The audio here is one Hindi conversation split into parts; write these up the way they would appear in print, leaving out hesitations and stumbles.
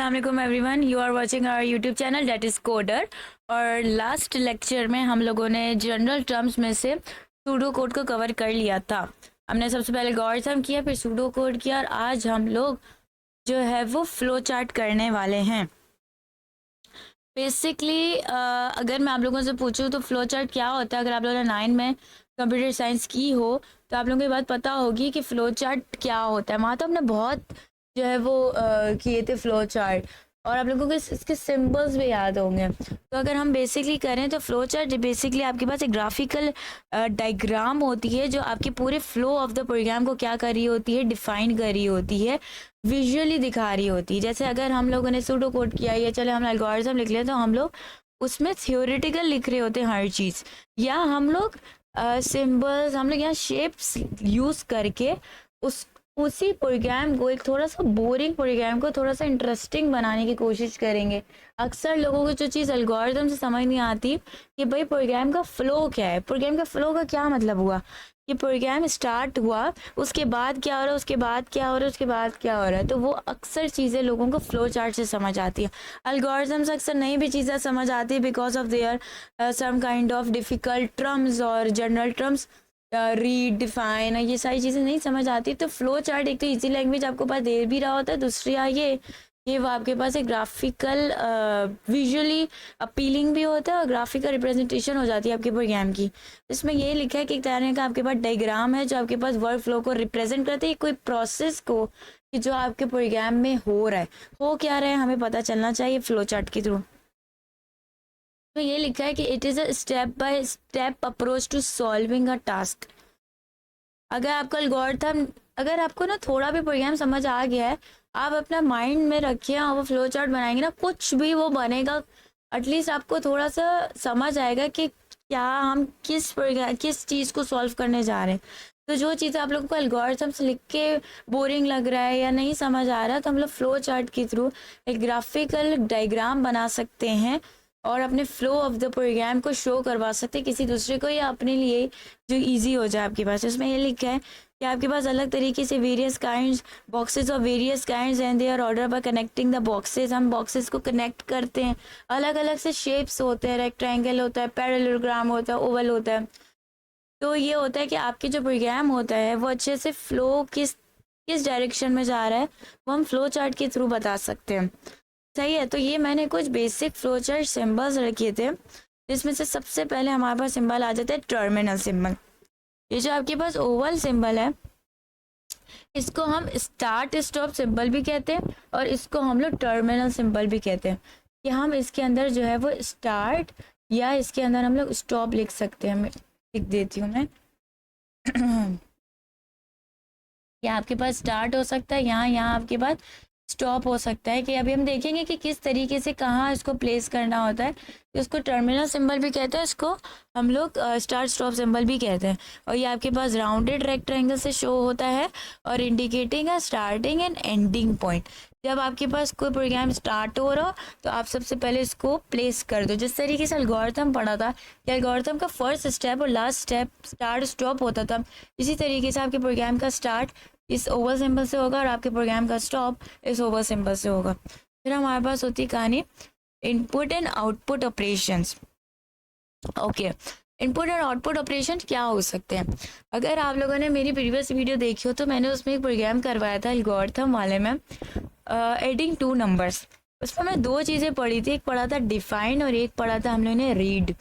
अस्सलाम वालेकुम everyone, you are watching our YouTube channel that is coder. और लास्ट लेक्चर में हम लोगों ने जनरल टर्म्स में से सूडो कोड को कवर कर लिया था। हमने सबसे पहले एल्गोरिथम किया, फिर सूडो कोड किया, और आज हम लोग जो है वो फ्लो चार्ट करने वाले हैं। बेसिकली अगर मैं आप लोगों से पूछूं तो फ्लो चार्ट क्या होता है, अगर आप लोगों ने 9 में कंप्यूटर साइंस की हो तो आप लोगों को ये बात पता होगी कि फ़्लो चार्ट क्या होता है। वहाँ तो हमने बहुत जो है वो किए थे फ़्लो चार्ट, और आप लोगों को इसके सिंबल्स भी याद होंगे। तो अगर हम बेसिकली करें तो फ़्लो चार्ट बेसिकली आपके पास एक ग्राफिकल डायग्राम होती है जो आपके पूरे फ्लो ऑफ द प्रोग्राम को क्या कर रही होती है, डिफाइन कर रही होती है, विजुअली दिखा रही होती है। जैसे अगर हम लोगों ने सूडो कोड किया या चले हम एल्गोरिथम लिख लिया तो हम लोग उसमें थियोरेटिकल लिख रहे होते हैं हर चीज़, या हम लोग सिंबल्स हम लोग यहाँ शेप्स यूज़ करके उसी प्रोग्राम को, एक थोड़ा सा बोरिंग प्रोग्राम को थोड़ा सा इंटरेस्टिंग बनाने की कोशिश करेंगे। अक्सर लोगों को जो चीज़ एल्गोरिथम से समझ नहीं आती कि भाई प्रोग्राम का फ़्लो क्या है। प्रोग्राम का फ़्लो का क्या मतलब हुआ कि प्रोग्राम स्टार्ट हुआ, उसके बाद क्या हो रहा है, उसके बाद क्या हो रहा है, उसके बाद क्या हो रहा है। तो वो अक्सर चीज़ें लोगों को फ़्लो चार्ट से समझ आती है। एल्गोरिथम से अक्सर नई भी चीज़ें समझ आती है because of their some kind of difficult terms और जनरल टर्म्स, रीड, डिफाइन, ये सारी चीज़ें नहीं समझ आती। तो फ्लो चार्ट एक तो इजी लैंग्वेज आपको पास दे भी रहा होता है, दूसरी ये वो आपके पास एक ग्राफिकल विजुअली अपीलिंग भी होता है और ग्राफिकल रिप्रेजेंटेशन हो जाती है आपके प्रोग्राम की। इसमें ये लिखा है कि एक तरह का आपके पास डायग्राम है जो आपके पास वर्क फ्लो को रिप्रेजेंट करते हैं, कोई प्रोसेस को कि जो आपके प्रोग्राम में हो रहा है, हो क्या रहा है हमें पता चलना चाहिए फ्लो चार्ट के थ्रू। तो ये लिखा है कि it is a step by step approach to solving a task. अगर आपका एल्गोरिथम, अगर आपको ना थोड़ा भी प्रोग्राम समझ आ गया है, आप अपना माइंड में रखिए और वो फ्लो चार्ट बनाएंगे ना, कुछ भी वो बनेगा। एटलीस्ट आपको थोड़ा सा समझ आएगा कि क्या हम किस चीज़ को सॉल्व करने जा रहे हैं। तो जो चीज़ आप लोगों को एल्गोरिथम से लिख के बोरिंग लग रहा है या नहीं समझ आ रहा है, तो हम लोग फ्लो चार्ट के थ्रू एक ग्राफिकल डायग्राम बना सकते हैं और अपने फ्लो ऑफ द प्रोग्राम को शो करवा सकते हैं किसी दूसरे को या अपने लिए, जो इजी हो जाए आपके पास। इसमें ये लिखा है कि आपके पास अलग तरीके से वेरियस काइंड्स बॉक्सेस और various kinds and their order by connecting the boxes. हम बॉक्सेस को कनेक्ट करते हैं, अलग अलग से शेप्स होते हैं, रेक्टेंगल होता है, पैरेललोग्राम होता है, ओवल होता है। तो ये होता है कि आपके जो प्रोग्राम होता है वो अच्छे से फ्लो किस डायरेक्शन में जा रहा है वो हम फ्लो चार्ट के थ्रू बता सकते हैं। सही है। तो ये मैंने कुछ बेसिक फ्लो चार्ट सिंबल्स रखे थे, जिसमें से सबसे पहले हमारे पास सिंबल आ जाता है टर्मिनल सिंबल। ये जो आपके पास ओवल सिंबल है, इसको हम स्टार्ट स्टॉप सिंबल भी कहते हैं और इसको हम लोग टर्मिनल सिंबल भी कहते हैं। कि हम इसके अंदर जो है वो स्टार्ट या इसके अंदर हम लोग स्टॉप लिख सकते हैं। मैं लिख देती हूँ मैं या आपके पास स्टार्ट हो सकता है, यहाँ आपके पास स्टॉप हो सकता है। कि अभी हम देखेंगे कि किस तरीके से कहाँ इसको प्लेस करना होता है। तो इसको टर्मिनल सिंबल भी कहते हैं, इसको हम लोग स्टार्ट स्टॉप सिंबल भी कहते हैं। और ये आपके पास राउंडेड रेक्टेंगल से शो होता है और indicating a starting and ending point. जब आपके पास कोई प्रोग्राम स्टार्ट हो रहा हो तो आप सबसे पहले इसको प्लेस कर दो। जिस तरीके से एल्गोरिथम पढ़ा था कि एल्गोरिथम का फर्स्ट स्टेप और लास्ट स्टेप स्टार्ट स्टॉप होता था, इसी तरीके से आपके प्रोग्राम का स्टार्ट इस ओवल सिंबल से होगा और आपके प्रोग्राम का स्टॉप इस ओवल सिंबल से होगा। फिर हमारे पास होती है कहानी input and output operations. Okay, input और आउटपुट ऑपरेशन क्या हो सकते हैं? अगर आप लोगों ने मेरी प्रीवियस वीडियो देखी हो तो मैंने उसमें एक प्रोग्राम करवाया था एल्गोरिथम वाले में, एडिंग टू नंबर्स। उसमें मैं दो चीज़ें पढ़ी थी, एक पढ़ा था डिफाइन और एक पढ़ा था हम लोगों ने रीड।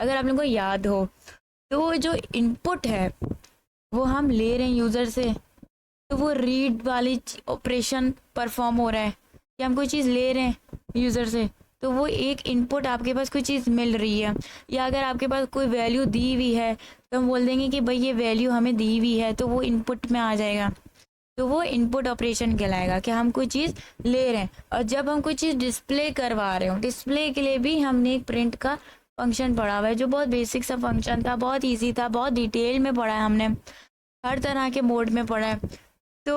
अगर आप लोगों को याद हो तो जो इनपुट है वो हम ले रहे हैं यूज़र से, तो वो रीड वाली ऑपरेशन परफॉर्म हो रहा है कि हम कोई चीज़ ले रहे हैं यूज़र से, तो वो एक इनपुट, आपके पास कोई चीज़ मिल रही है। या अगर आपके पास कोई वैल्यू दी हुई है तो हम बोल देंगे कि भाई ये वैल्यू हमें दी हुई है, तो वो इनपुट में आ जाएगा। तो वो इनपुट ऑपरेशन कहलाएगा कि हम कोई चीज़ ले रहे हैं। और जब हम कोई चीज़ डिस्प्ले करवा रहे हो, डिस्प्ले के लिए भी हमने एक प्रिंट का फंक्शन पढ़ा हुआ है जो बहुत बेसिक सा फंक्शन था, बहुत ईजी था, बहुत डिटेल में पढ़ा है हमने, हर तरह के मोड में पढ़ा है। तो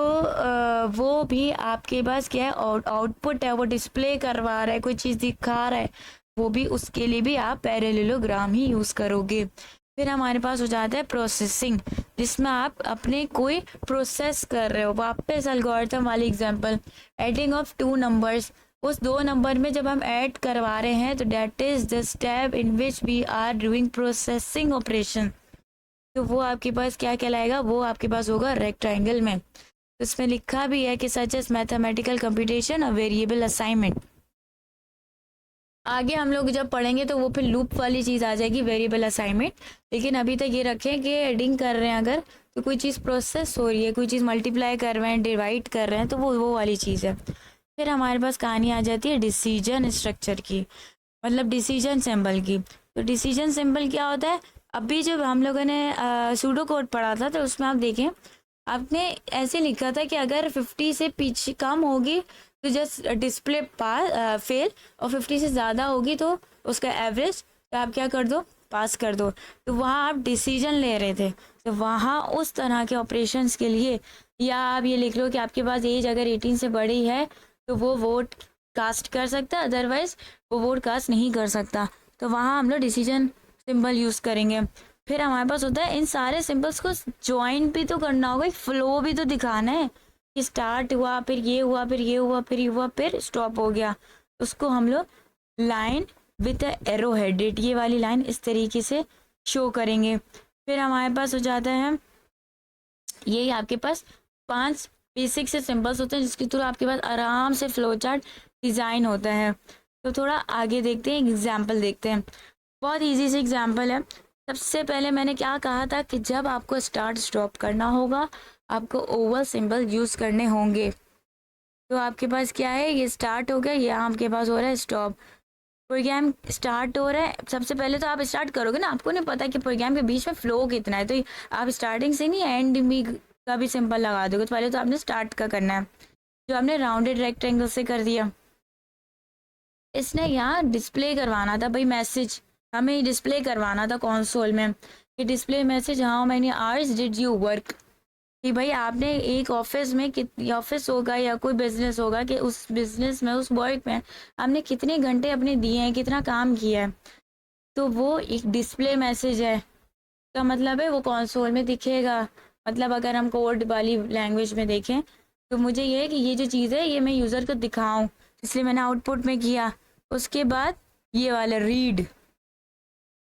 वो भी आपके पास क्या है, आउटपुट है, वो डिस्प्ले करवा रहा है, कोई चीज़ दिखा रहा है, वो भी उसके लिए भी आप पैरेललोग्राम ही यूज़ करोगे। फिर हमारे पास हो जाता है प्रोसेसिंग, जिसमें आप अपने कोई प्रोसेस कर रहे हो। वापस एल्गोरिथम वाली example, adding of two numbers, उस 2 नंबर में जब हम ऐड करवा रहे हैं तो that is the step in which we are doing processing operation. तो वो आपके पास क्या कहलाएगा, वो आपके पास होगा रेक्टेंगल में। तो इसमें लिखा भी है कि सच एस मैथमेटिकल कंप्यूटेशन और वेरिएबल असाइनमेंट। आगे हम लोग जब पढ़ेंगे तो वो फिर लूप वाली चीज़ आ जाएगी, वेरिएबल असाइनमेंट। लेकिन अभी तक ये रखें कि एडिंग कर रहे हैं अगर, तो कोई चीज़ प्रोसेस हो रही है, कोई चीज़ मल्टीप्लाई कर रहे हैं, डिवाइड कर रहे हैं, तो वो वाली चीज़ है। फिर हमारे पास कहानी आ जाती है डिसीजन स्ट्रक्चर की, मतलब डिसीजन सिंबल की। तो डिसीजन सिंबल क्या होता है, अभी जब हम लोगों ने सूडो कोड पढ़ा था तो उसमें आप देखें, आपने ऐसे लिखा था कि अगर 50 से पीछे कम होगी तो जस्ट डिस्प्ले पास फेल, और 50 से ज़्यादा होगी तो उसका एवरेज तो आप क्या कर दो, पास कर दो। तो वहाँ आप डिसीजन ले रहे थे, तो वहाँ उस तरह के ऑपरेशंस के लिए, या आप ये लिख लो कि आपके पास एज अगर 18 से बड़ी है तो वो वोट कास्ट कर सकता है, अदरवाइज वो वोट कास्ट नहीं कर सकता। तो वहाँ हम लोग डिसीजन सिंबल यूज़ करेंगे। फिर हमारे पास होता है इन सारे सिंबल्स को ज्वाइन भी तो करना होगा, एक फ्लो भी तो दिखाना है कि स्टार्ट हुआ, फिर ये हुआ, फिर ये हुआ, फिर ये हुआ, फिर स्टॉप हो गया। उसको हम लोग लाइन विथ एरो हेडेड, ये वाली लाइन इस तरीके से शो करेंगे। फिर हमारे पास हो जाता है, यही आपके पास 5 बेसिक से सिंबल्स होते हैं जिसके थ्रू आपके पास आराम से फ्लो चार्ट डिज़ाइन होता है। तो थोड़ा आगे देखते हैं, एग्जाम्पल देखते हैं। बहुत ईजी से एग्जाम्पल है। सबसे पहले मैंने क्या कहा था कि जब आपको स्टार्ट स्टॉप करना होगा आपको ओवल सिंबल यूज़ करने होंगे। तो आपके पास क्या है, ये स्टार्ट हो गया, ये आपके पास हो रहा है स्टॉप। प्रोग्राम स्टार्ट हो रहा है, सबसे पहले तो आप स्टार्ट करोगे ना, आपको नहीं पता कि प्रोग्राम के बीच में फ्लो कितना है, तो आप स्टार्टिंग से नहीं एंड भी का भी सिंबल लगा दोगे। तो पहले तो आपने स्टार्ट का करना है, जो आपने राउंडेड रेक्टेंगल से कर दिया। इसने यहाँ डिस्प्ले करवाना था भाई मैसेज, हमें डिस्प्ले करवाना था कंसोल में कि display message how many hours did you work, कि भाई आपने एक ऑफिस में कितनी, ऑफिस होगा या कोई बिजनेस होगा, कि उस बिजनेस में उस वर्क में आपने कितने घंटे अपने दिए हैं, कितना काम किया है। तो वो एक डिस्प्ले मैसेज है, का मतलब है वो कंसोल में दिखेगा। मतलब अगर हम कोड वाली लैंग्वेज में देखें तो मुझे ये है कि ये जो चीज़ है ये मैं यूज़र को दिखाऊं, इसलिए मैंने आउटपुट में किया। उसके बाद ये वाला रीड,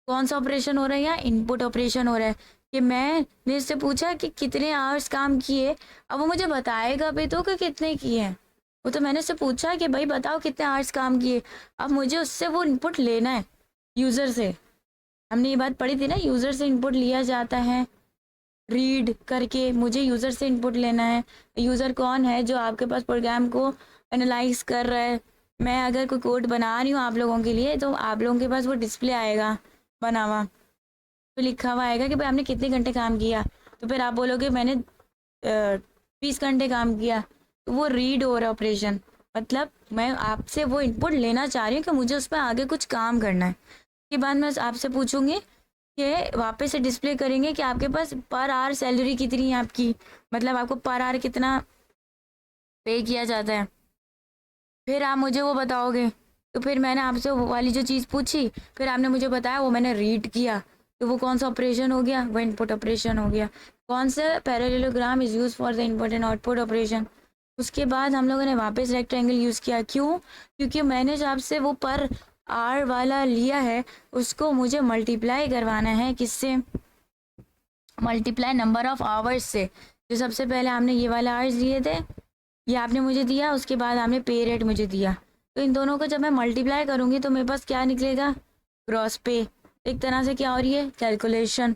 कौन सा ऑपरेशन हो रहा है, यहाँ इनपुट ऑपरेशन हो रहा है कि मैंने इससे पूछा कि कितने आवर्स काम किए, अब वो मुझे बताएगा भी तो कि कितने किए हैं। वो तो मैंने उससे पूछा कि भाई बताओ कितने आवर्स काम किए, अब मुझे उससे वो इनपुट लेना है यूज़र से। हमने ये बात पढ़ी थी ना, यूज़र से इनपुट लिया जाता है रीड करके, मुझे यूज़र से इनपुट लेना है। यूज़र कौन है, जो आपके पास प्रोग्राम को एनालाइज कर रहा है। मैं अगर कोई कोड बना रही हूँ आप लोगों के लिए, तो आप लोगों के पास वो डिस्प्ले आएगा बना हुआ, तो लिखा हुआ आएगा कि भाई आपने कितने घंटे काम किया। तो फिर आप बोलोगे मैंने 20 घंटे काम किया, तो वो रीड हो रहा ऑपरेशन, मतलब मैं आपसे वो इनपुट लेना चाह रही हूँ कि मुझे उस पर आगे कुछ काम करना है। के बाद मैं आपसे पूछूंगी कि वापस से डिस्प्ले करेंगे कि आपके पास पर आवर सैलरी कितनी है आपकी, मतलब आपको पर आवर कितना पे किया जाता है, फिर आप मुझे वो बताओगे। तो फिर मैंने आपसे वो वाली जो चीज़ पूछी, फिर आपने मुझे बताया, वो मैंने रीड किया, तो वो कौन सा ऑपरेशन हो गया, वो इनपुट ऑपरेशन हो गया। कौन सा parallelogram is use for the input and output operation. उसके बाद हम लोगों ने वापस रेक्टेंगल यूज़ किया, क्यों, क्योंकि मैंने जो आपसे वो पर आर वाला लिया है उसको मुझे मल्टीप्लाई करवाना है, किससे, मल्टीप्लाई नंबर ऑफ आवर्स से। जो सबसे पहले आपने ये वाला आवर्स लिए थे, ये आपने मुझे दिया, उसके बाद आपने पे रेट मुझे दिया, तो इन दोनों को जब मैं मल्टीप्लाई करूँगी तो मेरे पास क्या निकलेगा, ग्रॉस पे। एक तरह से क्या हो रही है, कैलकुलेशन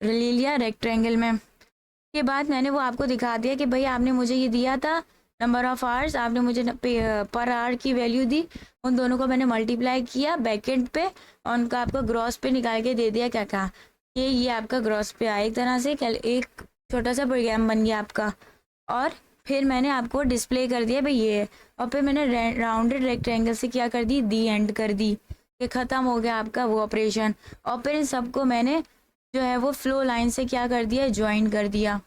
ले लिया रेक्टेंगल में। के बाद मैंने वो आपको दिखा दिया कि भाई आपने मुझे ये दिया था नंबर ऑफ आवर्स, आपने मुझे पर आवर की वैल्यू दी, उन दोनों को मैंने मल्टीप्लाई किया बैकेंड पे और उनका आपका ग्रॉस पे निकाल के दे दिया। क्या कहा कि ये आपका ग्रॉस पे आया, एक तरह से एक छोटा सा प्रोग्राम बन गया आपका। और फिर मैंने आपको डिस्प्ले कर दिया भाई ये, और फिर मैंने राउंडेड रेक्टेंगल से क्या कर दी, दी एंड कर दी, कि ख़त्म हो गया आपका वो ऑपरेशन। और फिर इन सबको मैंने जो है वो फ्लो लाइन से क्या कर दिया, ज्वाइन कर दिया।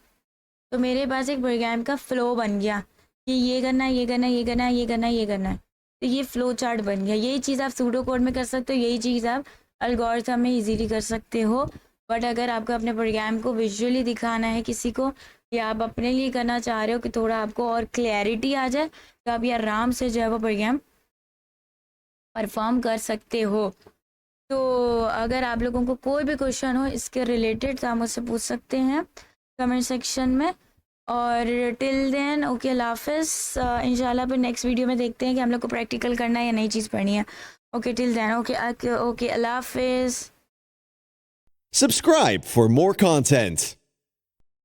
तो मेरे पास एक प्रोग्राम का फ्लो बन गया कि ये करना है, ये करना है, ये करना है, ये करना है, ये करना है। तो ये फ्लो चार्ट बन गया। यही चीज़ आप सूडो कोड में कर सकते हो, यही चीज़ आप एल्गोरिथम में इजीली कर सकते हो। बट अगर आपको अपने प्रोग्राम को विजुअली दिखाना है किसी को, या आप अपने लिए करना चाह रहे हो कि थोड़ा आपको और क्लैरिटी आ जाए, तो आप ये आराम से जो है वो प्रोग्राम परफॉर्म कर सकते हो। तो अगर आप लोगों को कोई भी क्वेश्चन हो इसके रिलेटेड तो आप मुझसे पूछ सकते हैं कमेंट सेक्शन में। और टिल देन ओके अल्लाह हाफिज़। इंशाल्लाह फिर नेक्स्ट वीडियो में देखते हैं कि हम लोग को प्रैक्टिकल करना है या नई चीज़ पढ़नी है। ओके टिल देन ओके अल्लाह हाफिज़। Subscribe for more content.